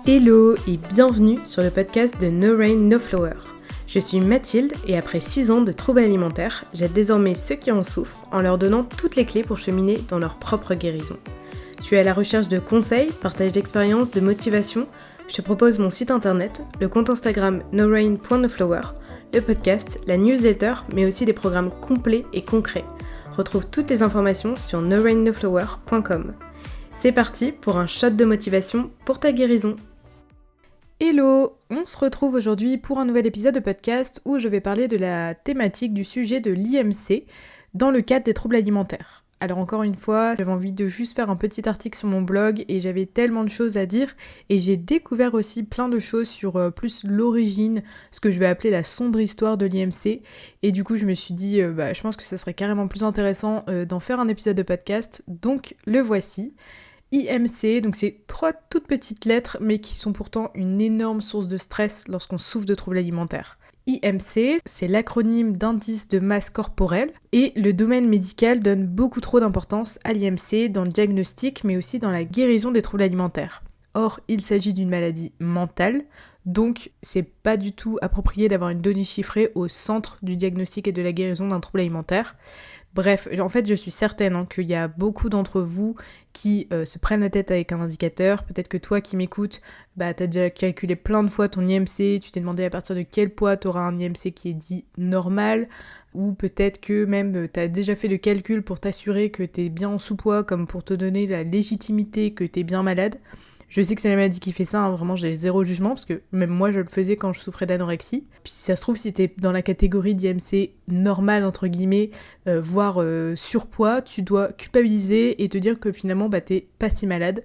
Hello et bienvenue sur le podcast de No Rain No Flower. Je suis Mathilde et après 6 ans de troubles alimentaires, j'aide désormais ceux qui en souffrent en leur donnant toutes les clés pour cheminer dans leur propre guérison. Tu es à la recherche de conseils, partage d'expériences, de motivation. Je te propose mon site internet, le compte Instagram norain.noflower, le podcast, la newsletter, mais aussi des programmes complets et concrets. Retrouve toutes les informations sur norainnoflower.com. C'est parti pour un shot de motivation pour ta guérison. Hello, on se retrouve aujourd'hui pour un nouvel épisode de podcast où je vais parler de la thématique du sujet de l'IMC dans le cadre des troubles alimentaires. Alors encore une fois, j'avais envie de juste faire un petit article sur mon blog et j'avais tellement de choses à dire et j'ai découvert aussi plein de choses sur plus l'origine, ce que je vais appeler la sombre histoire de l'IMC, et du coup je me suis dit je pense que ça serait carrément plus intéressant d'en faire un épisode de podcast, donc le voici. IMC, donc c'est 3 toutes petites lettres mais qui sont pourtant une énorme source de stress lorsqu'on souffre de troubles alimentaires. IMC, c'est l'acronyme d'indice de masse corporelle et le domaine médical donne beaucoup trop d'importance à l'IMC dans le diagnostic mais aussi dans la guérison des troubles alimentaires. Or, il s'agit d'une maladie mentale, donc c'est pas du tout approprié d'avoir une donnée chiffrée au centre du diagnostic et de la guérison d'un trouble alimentaire. Bref, en fait, je suis certaine qu'il y a beaucoup d'entre vous qui se prennent la tête avec un indicateur. Peut-être que toi qui m'écoutes, t'as déjà calculé plein de fois ton IMC, tu t'es demandé à partir de quel poids tu auras un IMC qui est dit normal, ou peut-être que même t'as déjà fait le calcul pour t'assurer que t'es bien en sous-poids, comme pour te donner la légitimité que t'es bien malade. Je sais que c'est la maladie qui fait ça, vraiment j'ai zéro jugement, parce que même moi je le faisais quand je souffrais d'anorexie. Puis si ça se trouve, si t'es dans la catégorie d'IMC normal entre guillemets, voire surpoids, tu dois culpabiliser et te dire que finalement t'es pas si malade.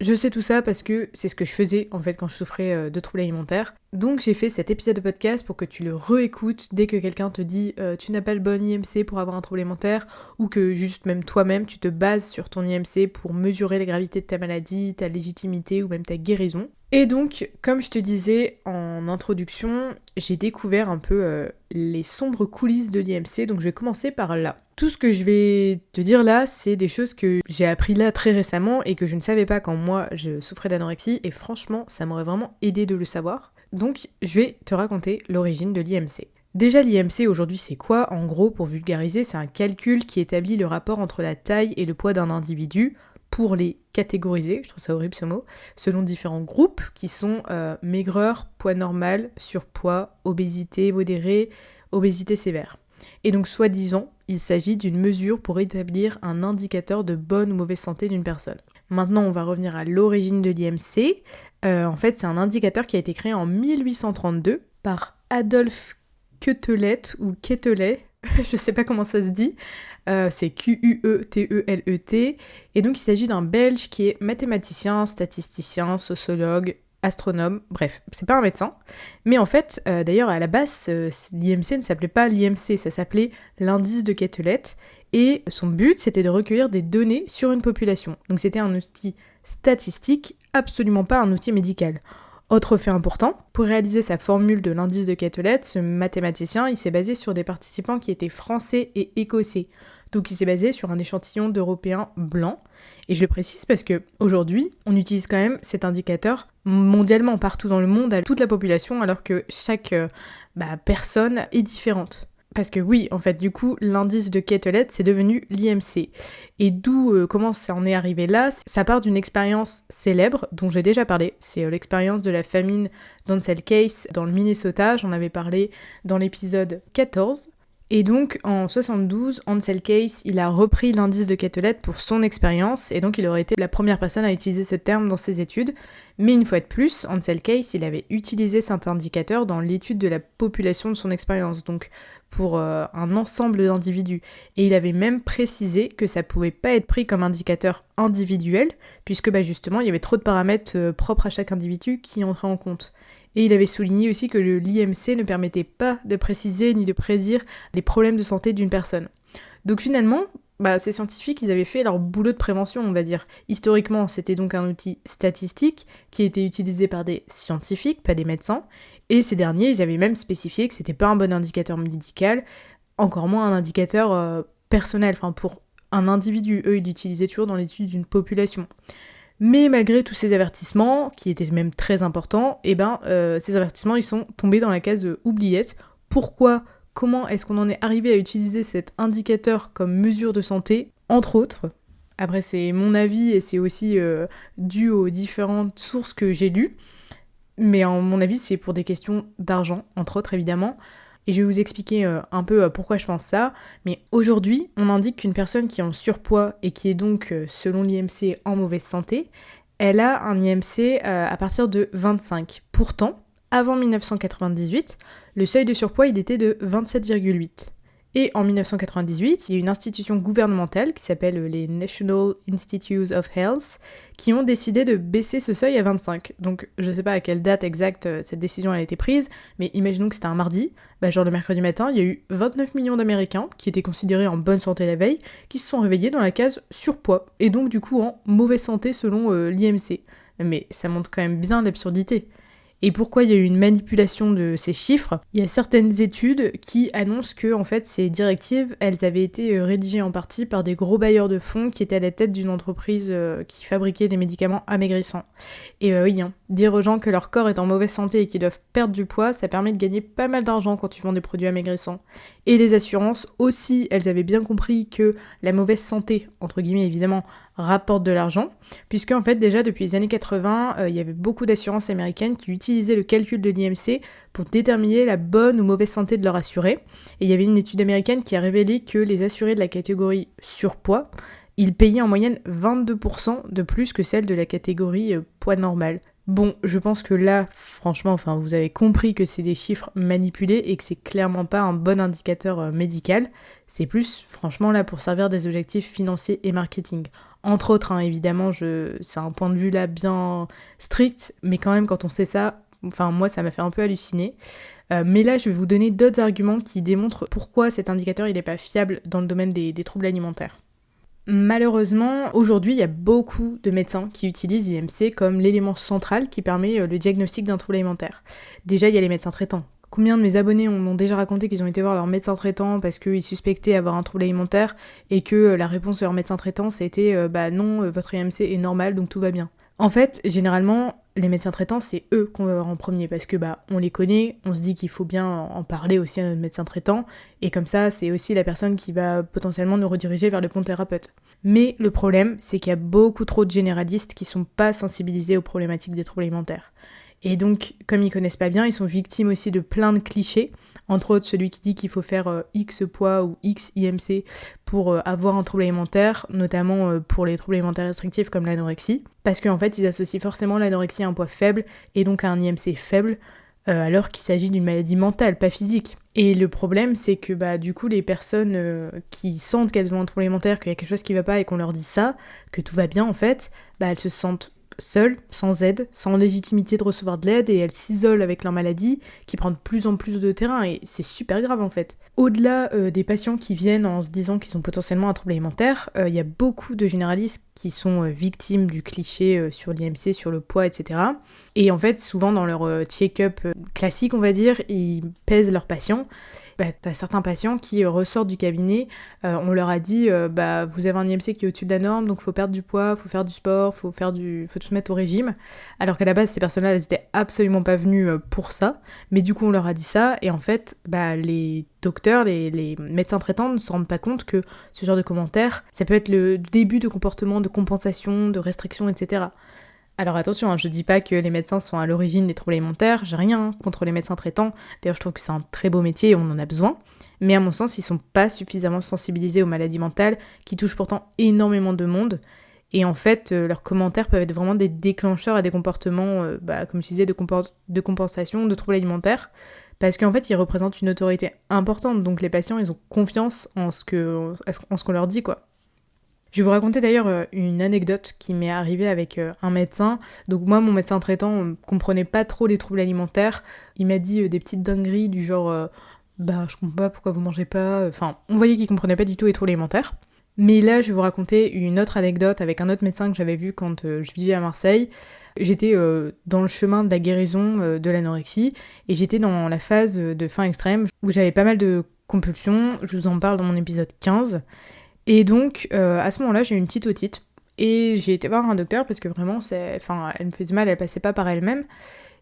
Je sais tout ça parce que c'est ce que je faisais en fait quand je souffrais de troubles alimentaires. Donc j'ai fait cet épisode de podcast pour que tu le réécoutes dès que quelqu'un te dit tu n'as pas le bon IMC pour avoir un trouble alimentaire, ou que juste même toi-même tu te bases sur ton IMC pour mesurer la gravité de ta maladie, ta légitimité ou même ta guérison. Et donc, comme je te disais en introduction, j'ai découvert un peu les sombres coulisses de l'IMC, donc je vais commencer par là. Tout ce que je vais te dire là, c'est des choses que j'ai appris là très récemment et que je ne savais pas quand moi je souffrais d'anorexie, et franchement, ça m'aurait vraiment aidé de le savoir. Donc, je vais te raconter l'origine de l'IMC. Déjà, l'IMC aujourd'hui, c'est quoi ? En gros, pour vulgariser, c'est un calcul qui établit le rapport entre la taille et le poids d'un individu pour les catégoriser, je trouve ça horrible ce mot, selon différents groupes qui sont maigreur, poids normal, surpoids, obésité modérée, obésité sévère. Et donc, soi-disant, il s'agit d'une mesure pour établir un indicateur de bonne ou mauvaise santé d'une personne. Maintenant, on va revenir à l'origine de l'IMC. En fait, c'est un indicateur qui a été créé en 1832 par Adolphe Quetelet, ou Quetelet, je sais pas comment ça se dit, c'est Quetelet, et donc il s'agit d'un Belge qui est mathématicien, statisticien, sociologue, astronome, bref, c'est pas un médecin, mais en fait, d'ailleurs à la base, l'IMC ne s'appelait pas l'IMC, ça s'appelait l'indice de Quetelet, et son but c'était de recueillir des données sur une population, donc c'était un outil statistique, absolument pas un outil médical. Autre fait important, pour réaliser sa formule de l'indice de Quetelet, ce mathématicien, il s'est basé sur des participants qui étaient français et écossais. Donc il s'est basé sur un échantillon d'Européens blancs. Et je le précise parce que aujourd'hui, on utilise quand même cet indicateur mondialement, partout dans le monde, à toute la population, alors que chaque personne est différente. Parce que oui, en fait, du coup, l'indice de Quetelet, c'est devenu l'IMC. Et comment ça en est arrivé là ? Ça part d'une expérience célèbre, dont j'ai déjà parlé. C'est l'expérience de la famine d'Ansel Keys dans le Minnesota. J'en avais parlé dans l'épisode 14. Et donc, en 72, Ansel Keys, il a repris l'indice de Quetelet pour son expérience, et donc il aurait été la première personne à utiliser ce terme dans ses études. Mais une fois de plus, Ansel Keys, il avait utilisé cet indicateur dans l'étude de la population de son expérience, donc pour un ensemble d'individus. Et il avait même précisé que ça pouvait pas être pris comme indicateur individuel, puisque justement, il y avait trop de paramètres propres à chaque individu qui entraient en compte. Et il avait souligné aussi que l'IMC ne permettait pas de préciser ni de prédire les problèmes de santé d'une personne. Donc finalement, ces scientifiques, ils avaient fait leur boulot de prévention, on va dire. Historiquement, c'était donc un outil statistique qui était utilisé par des scientifiques, pas des médecins, et ces derniers, ils avaient même spécifié que c'était pas un bon indicateur médical, encore moins un indicateur personnel, pour un individu. Eux, ils l'utilisaient toujours dans l'étude d'une population. Mais malgré tous ces avertissements, qui étaient même très importants, ces avertissements ils sont tombés dans la case oubliette. Pourquoi ? Comment est-ce qu'on en est arrivé à utiliser cet indicateur comme mesure de santé, entre autres ? Après c'est mon avis et c'est aussi dû aux différentes sources que j'ai lues. Mais en mon avis c'est pour des questions d'argent, entre autres évidemment. Et je vais vous expliquer un peu pourquoi je pense ça. Mais aujourd'hui, on indique qu'une personne qui est en surpoids et qui est donc, selon l'IMC, en mauvaise santé, elle a un IMC à partir de 25. Pourtant, avant 1998, le seuil de surpoids il était de 27,8. Et en 1998, il y a une institution gouvernementale qui s'appelle les National Institutes of Health qui ont décidé de baisser ce seuil à 25. Donc je sais pas à quelle date exacte cette décision a été prise, mais imaginons que c'était un mardi, genre le mercredi matin, il y a eu 29 millions d'Américains qui étaient considérés en bonne santé la veille, qui se sont réveillés dans la case surpoids, et donc du coup en mauvaise santé selon l'IMC. Mais ça montre quand même bien l'absurdité. Et pourquoi il y a eu une manipulation de ces chiffres ? Il y a certaines études qui annoncent que en fait, ces directives, elles avaient été rédigées en partie par des gros bailleurs de fonds qui étaient à la tête d'une entreprise qui fabriquait des médicaments amaigrissants. Et oui, dire aux gens que leur corps est en mauvaise santé et qu'ils doivent perdre du poids, ça permet de gagner pas mal d'argent quand tu vends des produits amaigrissants. Et les assurances aussi, elles avaient bien compris que la mauvaise santé, entre guillemets évidemment, rapporte de l'argent, puisque en fait déjà depuis les années 80, il y avait beaucoup d'assurances américaines qui utilisaient le calcul de l'IMC pour déterminer la bonne ou mauvaise santé de leurs assurés. Et il y avait une étude américaine qui a révélé que les assurés de la catégorie surpoids, ils payaient en moyenne 22% de plus que celle de la catégorie poids normal. Bon, je pense que là, franchement, vous avez compris que c'est des chiffres manipulés et que c'est clairement pas un bon indicateur médical. C'est plus, franchement, là, pour servir des objectifs financiers et marketing. Entre autres, évidemment, c'est un point de vue là bien strict, mais quand même, quand on sait ça, moi, ça m'a fait un peu halluciner. Mais là, je vais vous donner d'autres arguments qui démontrent pourquoi cet indicateur, il n'est pas fiable dans le domaine des troubles alimentaires. Malheureusement, aujourd'hui, il y a beaucoup de médecins qui utilisent l'IMC comme l'élément central qui permet le diagnostic d'un trouble alimentaire. Déjà, il y a les médecins traitants. Combien de mes abonnés m'ont déjà raconté qu'ils ont été voir leur médecin traitant parce qu'ils suspectaient avoir un trouble alimentaire et que la réponse de leur médecin traitant c'était non, votre IMC est normal donc tout va bien. En fait, généralement, les médecins traitants, c'est eux qu'on va voir en premier parce que on les connaît, on se dit qu'il faut bien en parler aussi à notre médecin traitant et comme ça, c'est aussi la personne qui va potentiellement nous rediriger vers le bon thérapeute. Mais le problème, c'est qu'il y a beaucoup trop de généralistes qui sont pas sensibilisés aux problématiques des troubles alimentaires. Et donc, comme ils connaissent pas bien, ils sont victimes aussi de plein de clichés, entre autres celui qui dit qu'il faut faire X poids ou X IMC pour avoir un trouble alimentaire, notamment pour les troubles alimentaires restrictifs comme l'anorexie, parce qu'en fait, ils associent forcément l'anorexie à un poids faible et donc à un IMC faible, alors qu'il s'agit d'une maladie mentale, pas physique. Et le problème, c'est que du coup, les personnes qui sentent qu'elles ont un trouble alimentaire, qu'il y a quelque chose qui va pas et qu'on leur dit ça, que tout va bien en fait, elles se sentent seules, sans aide, sans légitimité de recevoir de l'aide, et elles s'isolent avec leur maladie, qui prend de plus en plus de terrain, et c'est super grave en fait. Au-delà des patients qui viennent en se disant qu'ils ont potentiellement un trouble alimentaire, il y a beaucoup de généralistes qui sont victimes du cliché sur l'IMC, sur le poids, etc. Et en fait, souvent dans leur check-up classique, on va dire, ils pèsent leurs patients. T'as certains patients qui ressortent du cabinet, on leur a dit vous avez un IMC qui est au-dessus de la norme, donc faut perdre du poids, faut faire du sport, faut se mettre au régime, alors qu'à la base ces personnes-là elles étaient absolument pas venues pour ça, mais du coup on leur a dit ça, et en fait les docteurs, les médecins traitants ne se rendent pas compte que ce genre de commentaires, ça peut être le début de comportements de compensation, de restriction, etc. Alors attention, je dis pas que les médecins sont à l'origine des troubles alimentaires, j'ai rien contre les médecins traitants, d'ailleurs je trouve que c'est un très beau métier et on en a besoin, mais à mon sens ils sont pas suffisamment sensibilisés aux maladies mentales qui touchent pourtant énormément de monde, et en fait leurs commentaires peuvent être vraiment des déclencheurs à des comportements, comme je disais, de compensation, de troubles alimentaires, parce qu'en fait ils représentent une autorité importante, donc les patients ils ont confiance en ce qu'on leur dit quoi. Je vais vous raconter d'ailleurs une anecdote qui m'est arrivée avec un médecin. Donc moi, mon médecin traitant comprenait pas trop les troubles alimentaires. Il m'a dit des petites dingueries du genre je comprends pas pourquoi vous mangez pas. On voyait qu'il comprenait pas du tout les troubles alimentaires. Mais là, je vais vous raconter une autre anecdote avec un autre médecin que j'avais vu quand je vivais à Marseille. J'étais dans le chemin de la guérison de l'anorexie et j'étais dans la phase de faim extrême où j'avais pas mal de compulsions. Je vous en parle dans mon épisode 15. Et donc, à ce moment-là, j'ai eu une petite otite. Et j'ai été voir un docteur parce que vraiment, elle me faisait mal, elle passait pas par elle-même.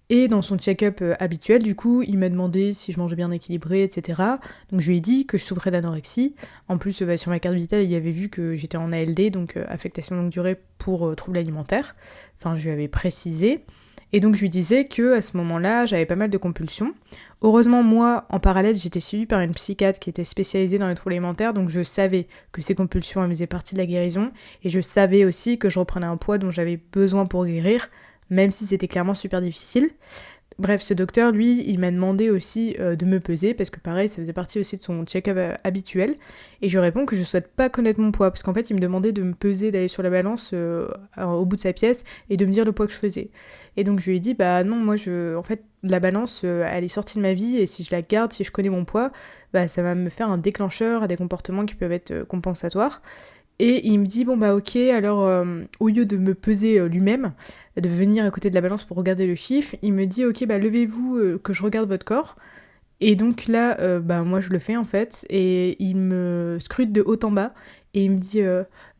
Et dans son check-up habituel, du coup, il m'a demandé si je mangeais bien équilibré, etc. Donc je lui ai dit que je souffrais d'anorexie. En plus, sur ma carte vitale, il avait vu que j'étais en ALD, donc affectation longue durée pour troubles alimentaires. Enfin, je lui avais précisé. Et donc je lui disais que à ce moment-là, j'avais pas mal de compulsions. Heureusement, moi, en parallèle, j'étais suivie par une psychiatre qui était spécialisée dans les troubles alimentaires, donc je savais que ces compulsions, elles faisaient partie de la guérison, et je savais aussi que je reprenais un poids dont j'avais besoin pour guérir, même si c'était clairement super difficile. Bref, ce docteur, lui, il m'a demandé aussi de me peser, parce que pareil, ça faisait partie aussi de son check-up habituel, et je réponds que je souhaite pas connaître mon poids, parce qu'en fait, il me demandait de me peser, d'aller sur la balance au bout de sa pièce, et de me dire le poids que je faisais. Et donc je lui ai dit, bah non, en fait, la balance, elle est sortie de ma vie, et si je la garde, si je connais mon poids, bah ça va me faire un déclencheur à des comportements qui peuvent être compensatoires. Et il me dit, bon bah ok, alors au lieu de me peser lui-même, de venir à côté de la balance pour regarder le chiffre, il me dit, ok, bah levez-vous, que je regarde votre corps. Et donc là, bah moi je le fais en fait, et il me scrute de haut en bas, et il me dit,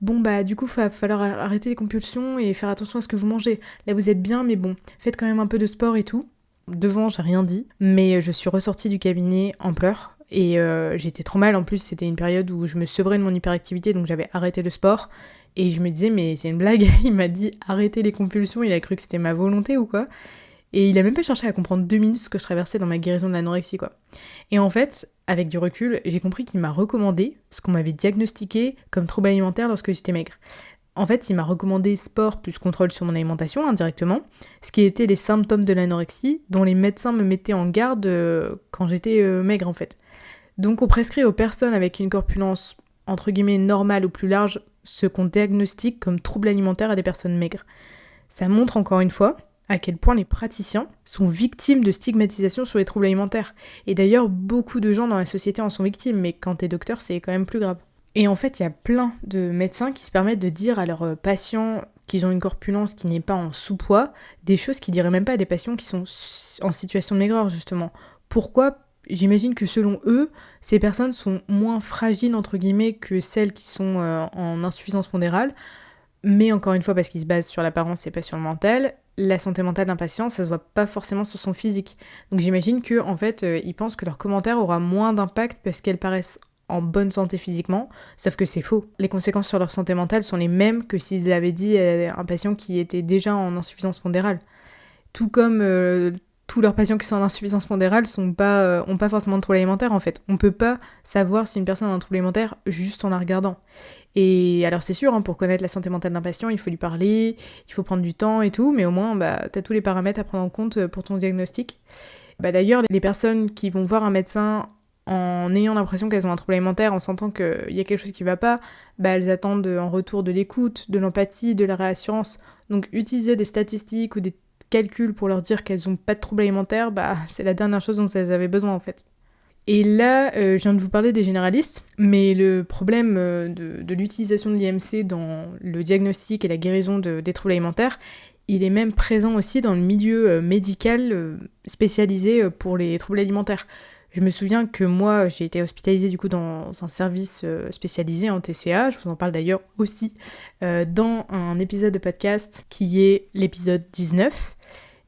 bon bah du coup va falloir arrêter les compulsions et faire attention à ce que vous mangez. Là vous êtes bien, mais bon, faites quand même un peu de sport et tout. Devant, j'ai rien dit, mais je suis ressortie du cabinet en pleurs. Et j'étais trop mal, en plus c'était une période où je me sevrais de mon hyperactivité, donc j'avais arrêté le sport, et je me disais mais c'est une blague, il m'a dit arrêter les compulsions, il a cru que c'était ma volonté ou quoi, et il a même pas cherché à comprendre 2 minutes ce que je traversais dans ma guérison de l'anorexie quoi. Et en fait, avec du recul, j'ai compris qu'il m'a recommandé ce qu'on m'avait diagnostiqué comme trouble alimentaire lorsque j'étais maigre. En fait, il m'a recommandé sport plus contrôle sur mon alimentation indirectement, ce qui était les symptômes de l'anorexie dont les médecins me mettaient en garde quand j'étais maigre en fait. Donc on prescrit aux personnes avec une corpulence entre guillemets normale ou plus large ce qu'on diagnostique comme trouble alimentaire à des personnes maigres. Ça montre encore une fois à quel point les praticiens sont victimes de stigmatisation sur les troubles alimentaires. Et d'ailleurs, beaucoup de gens dans la société en sont victimes, mais quand t'es docteur, c'est quand même plus grave. Et en fait, il y a plein de médecins qui se permettent de dire à leurs patients qu'ils ont une corpulence qui n'est pas en sous-poids, des choses qu'ils diraient même pas à des patients qui sont en situation de maigreur, justement. Pourquoi ? J'imagine que selon eux, ces personnes sont moins fragiles, entre guillemets, que celles qui sont en insuffisance pondérale, mais encore une fois, parce qu'ils se basent sur l'apparence et pas sur le mental, la santé mentale d'un patient, ça se voit pas forcément sur son physique. Donc j'imagine que en fait, ils pensent que leur commentaire aura moins d'impact parce qu'elles paraissent en bonne santé physiquement, sauf que c'est faux. Les conséquences sur leur santé mentale sont les mêmes que s'ils l'avaient dit à un patient qui était déjà en insuffisance pondérale. Tout comme tous leurs patients qui sont en insuffisance pondérale ont pas forcément de trouble alimentaire en fait. On peut pas savoir si une personne a un trouble alimentaire juste en la regardant. Et alors c'est sûr, hein, pour connaître la santé mentale d'un patient, il faut lui parler, il faut prendre du temps et tout, mais au moins t'as tous les paramètres à prendre en compte pour ton diagnostic. D'ailleurs, les personnes qui vont voir un médecin en ayant l'impression qu'elles ont un trouble alimentaire, en sentant qu'il y a quelque chose qui va pas, elles attendent en retour de l'écoute, de l'empathie, de la réassurance. Donc utiliser des statistiques ou des calculs pour leur dire qu'elles ont pas de trouble alimentaire, c'est la dernière chose dont elles avaient besoin en fait. Et là, je viens de vous parler des généralistes, mais le problème de l'utilisation de l'IMC dans le diagnostic et la guérison des troubles alimentaires, il est même présent aussi dans le milieu médical spécialisé pour les troubles alimentaires. Je me souviens que moi, j'ai été hospitalisée du coup dans un service spécialisé en TCA, je vous en parle d'ailleurs aussi dans un épisode de podcast qui est l'épisode 19.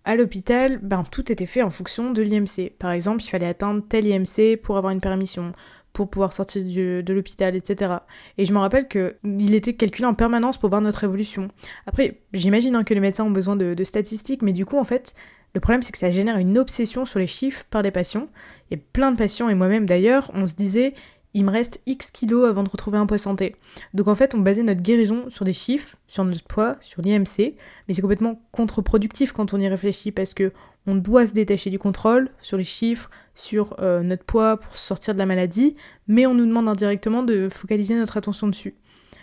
À l'hôpital, tout était fait en fonction de l'IMC. Par exemple, il fallait atteindre tel IMC pour avoir une permission, pour pouvoir sortir de l'hôpital, etc. Et je me rappelle qu'il était calculé en permanence pour voir notre évolution. Après, j'imagine que les médecins ont besoin de statistiques, mais du coup, en fait, le problème, c'est que ça génère une obsession sur les chiffres par les patients. Et plein de patients, et moi-même d'ailleurs, on se disait, il me reste X kilos avant de retrouver un poids santé. Donc en fait, on basait notre guérison sur des chiffres, sur notre poids, sur l'IMC, mais c'est complètement contre-productif quand on y réfléchit, parce que on doit se détacher du contrôle sur les chiffres, sur notre poids pour sortir de la maladie, mais on nous demande indirectement de focaliser notre attention dessus.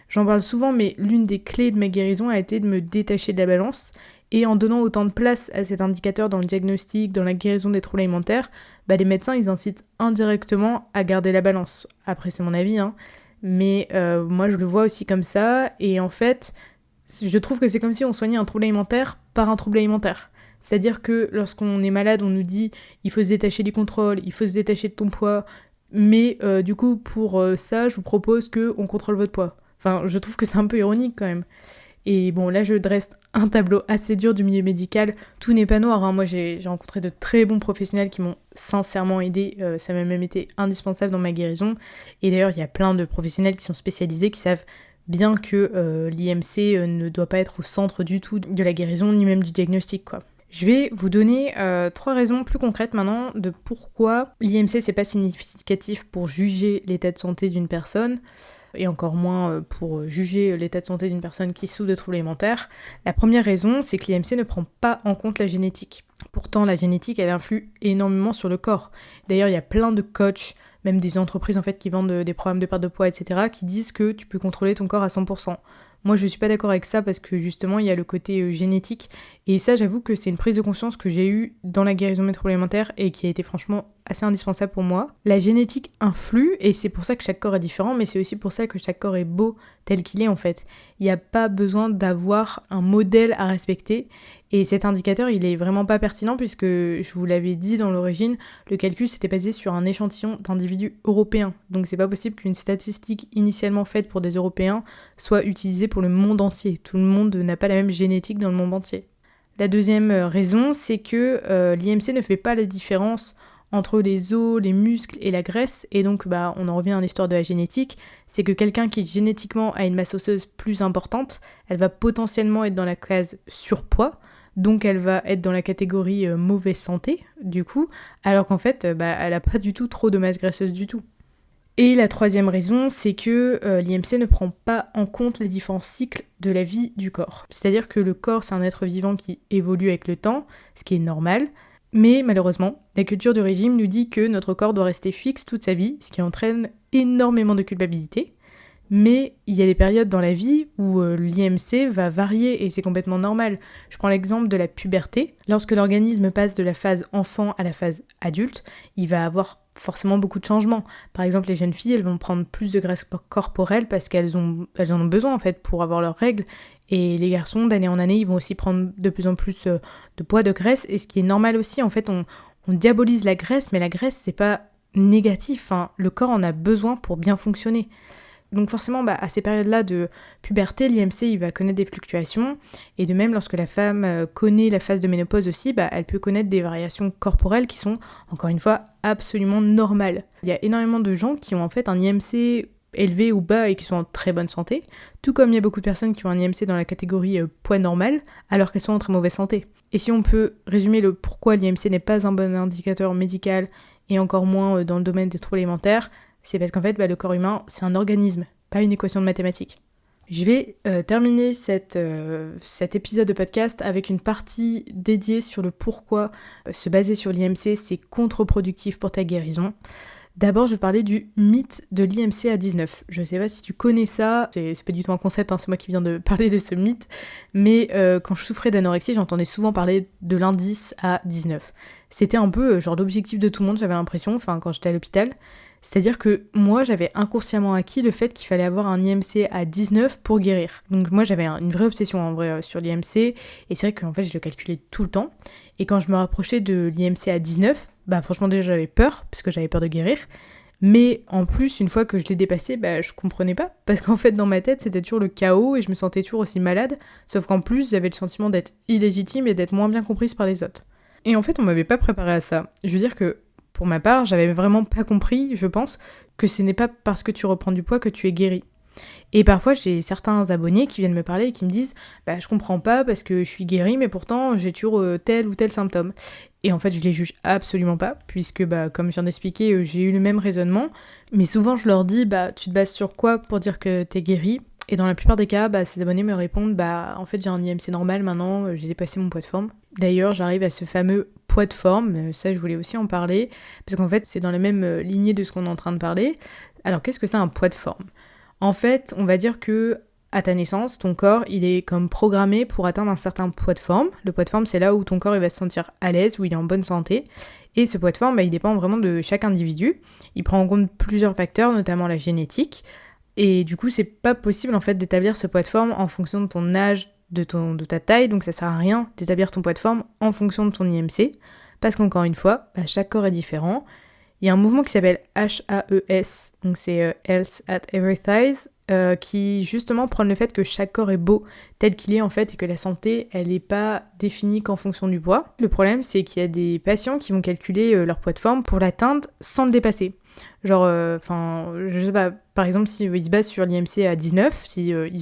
J'en parle souvent, mais l'une des clés de ma guérison a été de me détacher de la balance, et en donnant autant de place à cet indicateur dans le diagnostic, dans la guérison des troubles alimentaires, les médecins, ils incitent indirectement à garder la balance. Après, c'est mon avis, mais moi, je le vois aussi comme ça, et en fait, je trouve que c'est comme si on soignait un trouble alimentaire par un trouble alimentaire. C'est-à-dire que lorsqu'on est malade, on nous dit « il faut se détacher du contrôle, il faut se détacher de ton poids », mais du coup, pour ça, je vous propose qu'on contrôle votre poids. Enfin, je trouve que c'est un peu ironique quand même. Et bon, là, je dresse un tableau assez dur du milieu médical. Tout n'est pas noir, hein. Moi, j'ai rencontré de très bons professionnels qui m'ont sincèrement aidé. Ça m'a même été indispensable dans ma guérison. Et d'ailleurs, il y a plein de professionnels qui sont spécialisés, qui savent bien que l'IMC ne doit pas être au centre du tout de la guérison, ni même du diagnostic, quoi. Je vais vous donner 3 raisons plus concrètes maintenant de pourquoi l'IMC c'est pas significatif pour juger l'état de santé d'une personne, et encore moins pour juger l'état de santé d'une personne qui souffre de troubles alimentaires. La première raison, c'est que l'IMC ne prend pas en compte la génétique. Pourtant, la génétique, elle influe énormément sur le corps. D'ailleurs, il y a plein de coachs, même des entreprises en fait qui vendent des programmes de perte de poids, etc., qui disent que tu peux contrôler ton corps à 100%. Moi, je suis pas d'accord avec ça parce que justement, il y a le côté génétique. Et ça, j'avoue que c'est une prise de conscience que j'ai eue dans la guérison des troubles alimentaires et qui a été franchement assez indispensable pour moi. La génétique influe et c'est pour ça que chaque corps est différent, mais c'est aussi pour ça que chaque corps est beau tel qu'il est en fait. Il n'y a pas besoin d'avoir un modèle à respecter. Et cet indicateur, il est vraiment pas pertinent puisque, je vous l'avais dit dans l'origine, le calcul s'était basé sur un échantillon d'individus européens. Donc c'est pas possible qu'une statistique initialement faite pour des Européens soit utilisée pour le monde entier. Tout le monde n'a pas la même génétique dans le monde entier. La deuxième raison, c'est que l'IMC ne fait pas la différence entre les os, les muscles et la graisse, et donc on en revient à l'histoire de la génétique, c'est que quelqu'un qui génétiquement a une masse osseuse plus importante, elle va potentiellement être dans la case surpoids, donc elle va être dans la catégorie mauvaise santé, du coup, alors qu'en fait, elle n'a pas du tout trop de masse graisseuse du tout. Et la troisième raison, c'est que l'IMC ne prend pas en compte les différents cycles de la vie du corps. C'est-à-dire que le corps, c'est un être vivant qui évolue avec le temps, ce qui est normal, mais malheureusement, la culture du régime nous dit que notre corps doit rester fixe toute sa vie, ce qui entraîne énormément de culpabilité. Mais il y a des périodes dans la vie où l'IMC va varier et c'est complètement normal. Je prends l'exemple de la puberté. Lorsque l'organisme passe de la phase enfant à la phase adulte, il va avoir forcément beaucoup de changements. Par exemple, les jeunes filles, elles vont prendre plus de graisse corporelle parce qu'elles en ont besoin en fait pour avoir leurs règles. Et les garçons, d'année en année, ils vont aussi prendre de plus en plus de poids de graisse. Et ce qui est normal aussi, en fait, on diabolise la graisse, mais la graisse, c'est pas négatif. Hein. Le corps en a besoin pour bien fonctionner. Donc forcément, à ces périodes-là de puberté, l'IMC il va connaître des fluctuations. Et de même, lorsque la femme connaît la phase de ménopause aussi, elle peut connaître des variations corporelles qui sont, encore une fois, absolument normales. Il y a énormément de gens qui ont en fait un IMC élevé ou bas et qui sont en très bonne santé, tout comme il y a beaucoup de personnes qui ont un IMC dans la catégorie poids normal, alors qu'elles sont en très mauvaise santé. Et si on peut résumer le pourquoi l'IMC n'est pas un bon indicateur médical, et encore moins dans le domaine des troubles alimentaires, c'est parce qu'en fait, le corps humain, c'est un organisme, pas une équation de mathématiques. Je vais terminer cet épisode de podcast avec une partie dédiée sur le pourquoi se baser sur l'IMC, c'est contre-productif pour ta guérison. D'abord, je vais parler du mythe de l'IMC à 19. Je sais pas si tu connais ça, c'est pas du tout un concept, c'est moi qui viens de parler de ce mythe, mais quand je souffrais d'anorexie, j'entendais souvent parler de l'indice à 19. C'était un peu genre l'objectif de tout le monde, j'avais l'impression, quand j'étais à l'hôpital. C'est-à-dire que moi, j'avais inconsciemment acquis le fait qu'il fallait avoir un IMC à 19 pour guérir. Donc moi, j'avais une vraie obsession en vrai sur l'IMC, et c'est vrai qu'en fait, je le calculais tout le temps. Et quand je me rapprochais de l'IMC à 19, franchement déjà j'avais peur, parce que j'avais peur de guérir. Mais en plus, une fois que je l'ai dépassé, je comprenais pas. Parce qu'en fait, dans ma tête, c'était toujours le chaos et je me sentais toujours aussi malade. Sauf qu'en plus, j'avais le sentiment d'être illégitime et d'être moins bien comprise par les autres. Et en fait, on m'avait pas préparé à ça. Je veux dire que pour ma part, j'avais vraiment pas compris, je pense, que ce n'est pas parce que tu reprends du poids que tu es guéri. Et parfois, j'ai certains abonnés qui viennent me parler et qui me disent « je comprends pas parce que je suis guérie, mais pourtant, j'ai toujours tel ou tel symptôme. » Et en fait, je les juge absolument pas, puisque, comme je viens d'expliquer, j'ai eu le même raisonnement. Mais souvent, je leur dis « tu te bases sur quoi pour dire que t'es guéri ?» Et dans la plupart des cas, ces abonnés me répondent « en fait, j'ai un IMC normal maintenant, j'ai dépassé mon poids de forme. » D'ailleurs, j'arrive à ce fameux poids de forme, ça je voulais aussi en parler, parce qu'en fait, c'est dans la même lignée de ce qu'on est en train de parler. Alors, qu'est-ce que c'est un poids de forme ? En fait, on va dire que à ta naissance, ton corps, il est comme programmé pour atteindre un certain poids de forme. Le poids de forme, c'est là où ton corps il va se sentir à l'aise, où il est en bonne santé. Et ce poids de forme, il dépend vraiment de chaque individu. Il prend en compte plusieurs facteurs, notamment la génétique. Et du coup, c'est pas possible en fait d'établir ce poids de forme en fonction de ton âge, de ta taille. Donc ça sert à rien d'établir ton poids de forme en fonction de ton IMC. Parce qu'encore une fois, chaque corps est différent. Il y a un mouvement qui s'appelle HAES, donc c'est Health at Every Size, qui justement prônent le fait que chaque corps est beau tel qu'il est en fait et que la santé, elle n'est pas définie qu'en fonction du poids. Le problème, c'est qu'il y a des patients qui vont calculer leur poids de forme pour l'atteindre sans le dépasser. Genre, je sais pas, par exemple, si ils se basent sur l'IMC à 19, si ils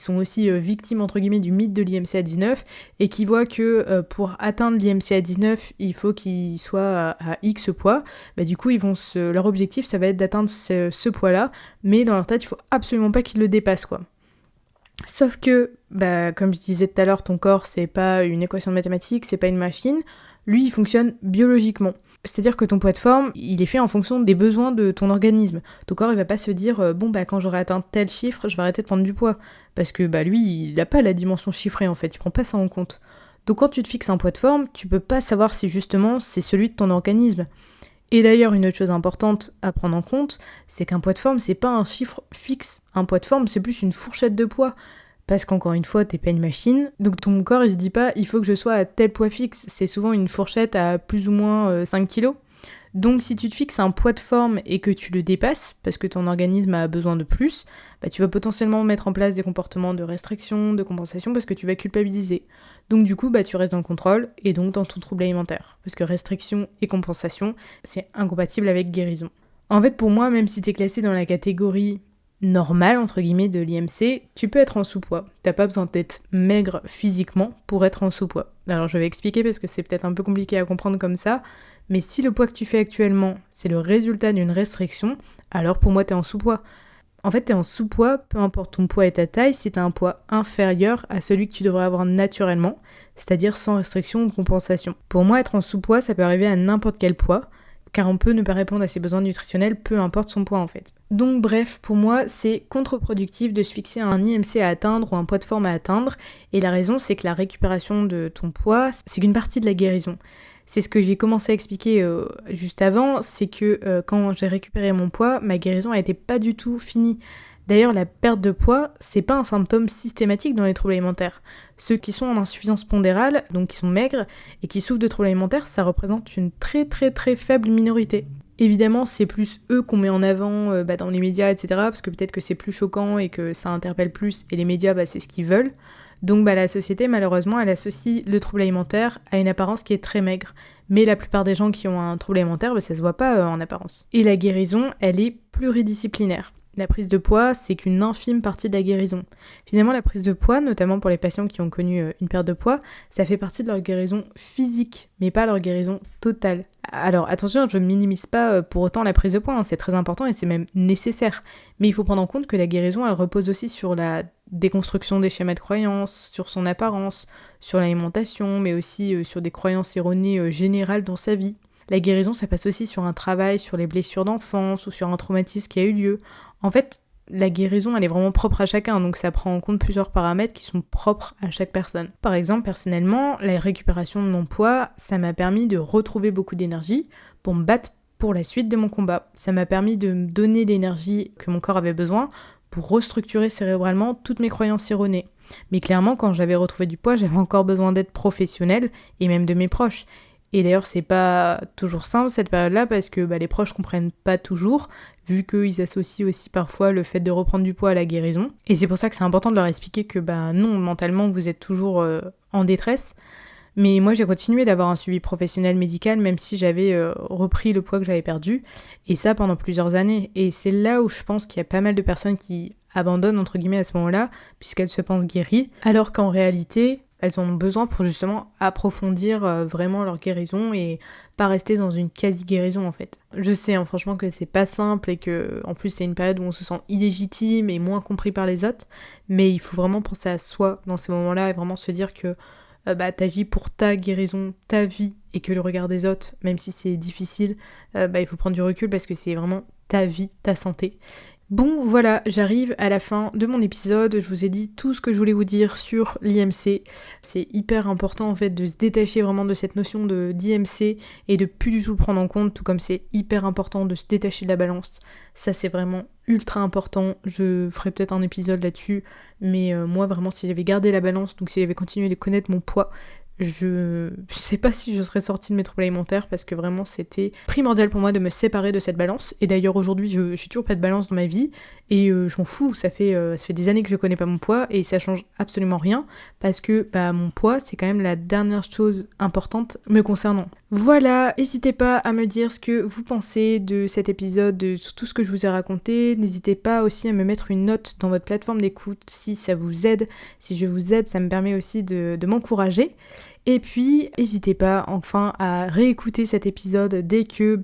sont aussi victimes, entre guillemets, du mythe de l'IMC à 19, et qu'ils voient que pour atteindre l'IMC à 19, il faut qu'ils soient à X poids, bah du coup, leur objectif, ça va être d'atteindre ce poids-là, mais dans leur tête, il faut absolument pas qu'ils le dépassent, quoi. Sauf que, bah, comme je disais tout à l'heure, ton corps, c'est pas une équation de mathématiques, c'est pas une machine. Lui, il fonctionne biologiquement. C'est-à-dire que ton poids de forme, il est fait en fonction des besoins de ton organisme. Ton corps, il va pas se dire, bon, bah, quand j'aurai atteint tel chiffre, je vais arrêter de prendre du poids. Parce que, bah, lui, il a pas la dimension chiffrée, en fait. Il prend pas ça en compte. Donc, quand tu te fixes un poids de forme, tu peux pas savoir si, justement, c'est celui de ton organisme. Et d'ailleurs, une autre chose importante à prendre en compte, c'est qu'un poids de forme, c'est pas un chiffre fixe. Un poids de forme, c'est plus une fourchette de poids. Parce qu'encore une fois, t'es pas une machine, donc ton corps, il se dit pas, il faut que je sois à tel poids fixe. C'est souvent une fourchette à plus ou moins 5 kilos. Donc si tu te fixes un poids de forme et que tu le dépasses, parce que ton organisme a besoin de plus, bah tu vas potentiellement mettre en place des comportements de restriction, de compensation, parce que tu vas culpabiliser. Donc du coup, bah tu restes dans le contrôle, et donc dans ton trouble alimentaire. Parce que restriction et compensation, c'est incompatible avec guérison. En fait, pour moi, même si t'es classé dans la catégorie normale, entre guillemets, de l'IMC, tu peux être en sous-poids. T'as pas besoin d'être maigre physiquement pour être en sous-poids. Alors je vais expliquer parce que c'est peut-être un peu compliqué à comprendre comme ça, mais si le poids que tu fais actuellement, c'est le résultat d'une restriction, alors pour moi t'es en sous-poids. En fait, t'es en sous-poids, peu importe ton poids et ta taille, si t'as un poids inférieur à celui que tu devrais avoir naturellement, c'est-à-dire sans restriction ou compensation. Pour moi, être en sous-poids, ça peut arriver à n'importe quel poids, car on peut ne pas répondre à ses besoins nutritionnels, peu importe son poids en fait. Donc bref, pour moi, c'est contre-productif de se fixer un IMC à atteindre ou un poids de forme à atteindre, et la raison, c'est que la récupération de ton poids, c'est qu'une partie de la guérison. C'est ce que j'ai commencé à expliquer juste avant, c'est que quand j'ai récupéré mon poids, ma guérison a été pas du tout finie. D'ailleurs, la perte de poids, c'est pas un symptôme systématique dans les troubles alimentaires. Ceux qui sont en insuffisance pondérale, donc qui sont maigres, et qui souffrent de troubles alimentaires, ça représente une très très très faible minorité. Évidemment, c'est plus eux qu'on met en avant dans les médias, etc. Parce que peut-être que c'est plus choquant et que ça interpelle plus, et les médias, c'est ce qu'ils veulent. Donc la société, malheureusement, elle associe le trouble alimentaire à une apparence qui est très maigre. Mais la plupart des gens qui ont un trouble alimentaire, ça se voit pas en apparence. Et la guérison, elle est pluridisciplinaire. La prise de poids, c'est qu'une infime partie de la guérison. Finalement, la prise de poids, notamment pour les patients qui ont connu une perte de poids, ça fait partie de leur guérison physique, mais pas leur guérison totale. Alors attention, je ne minimise pas pour autant la prise de poids, c'est très important et c'est même nécessaire. Mais il faut prendre en compte que la guérison, elle repose aussi sur la déconstruction des schémas de croyances, sur son apparence, sur l'alimentation, mais aussi sur des croyances erronées générales dans sa vie. La guérison, ça passe aussi sur un travail sur les blessures d'enfance ou sur un traumatisme qui a eu lieu. En fait, la guérison, elle est vraiment propre à chacun, donc ça prend en compte plusieurs paramètres qui sont propres à chaque personne. Par exemple, personnellement, la récupération de mon poids, ça m'a permis de retrouver beaucoup d'énergie pour me battre pour la suite de mon combat. Ça m'a permis de me donner l'énergie que mon corps avait besoin pour restructurer cérébralement toutes mes croyances erronées. Mais clairement, quand j'avais retrouvé du poids, j'avais encore besoin d'être professionnelle et même de mes proches. Et d'ailleurs, c'est pas toujours simple cette période-là parce que les proches comprennent pas toujours, vu qu'ils associent aussi parfois le fait de reprendre du poids à la guérison. Et c'est pour ça que c'est important de leur expliquer que non, mentalement, vous êtes toujours en détresse. Mais moi, j'ai continué d'avoir un suivi professionnel médical, même si j'avais repris le poids que j'avais perdu. Et ça pendant plusieurs années. Et c'est là où je pense qu'il y a pas mal de personnes qui abandonnent, entre guillemets, à ce moment-là, puisqu'elles se pensent guéries, alors qu'en réalité, elles en ont besoin pour justement approfondir vraiment leur guérison et pas rester dans une quasi-guérison en fait. Je sais franchement que c'est pas simple et que en plus c'est une période où on se sent illégitime et moins compris par les autres, mais il faut vraiment penser à soi dans ces moments-là et vraiment se dire que t'agis pour ta guérison, ta vie, et que le regard des autres, même si c'est difficile, il faut prendre du recul parce que c'est vraiment ta vie, ta santé. Bon voilà, j'arrive à la fin de mon épisode, je vous ai dit tout ce que je voulais vous dire sur l'IMC. C'est hyper important en fait de se détacher vraiment de cette notion d'IMC et de plus du tout le prendre en compte, tout comme c'est hyper important de se détacher de la balance. Ça c'est vraiment ultra important, je ferai peut-être un épisode là-dessus, mais moi vraiment si j'avais gardé la balance, donc si j'avais continué de connaître mon poids, je sais pas si je serais sortie de mes troubles alimentaires parce que vraiment c'était primordial pour moi de me séparer de cette balance. Et d'ailleurs aujourd'hui j'ai toujours pas de balance dans ma vie et je m'en fous, ça fait des années que je connais pas mon poids et ça change absolument rien parce que mon poids c'est quand même la dernière chose importante me concernant. Voilà, n'hésitez pas à me dire ce que vous pensez de cet épisode, de tout ce que je vous ai raconté. N'hésitez pas aussi à me mettre une note dans votre plateforme d'écoute si ça vous aide. Si je vous aide, ça me permet aussi de m'encourager. Et puis, n'hésitez pas enfin à réécouter cet épisode dès que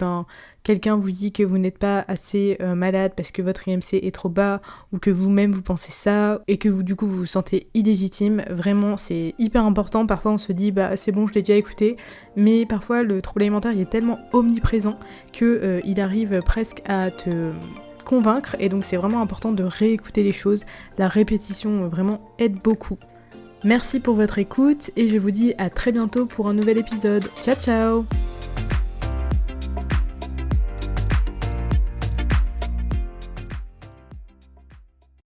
quelqu'un vous dit que vous n'êtes pas assez malade parce que votre IMC est trop bas ou que vous-même vous pensez ça et que vous vous sentez illégitime. Vraiment, c'est hyper important. Parfois, on se dit c'est bon, je l'ai déjà écouté, mais parfois le trouble alimentaire il est tellement omniprésent que il arrive presque à te convaincre et donc c'est vraiment important de réécouter les choses. La répétition vraiment aide beaucoup. Merci pour votre écoute et je vous dis à très bientôt pour un nouvel épisode. Ciao ciao!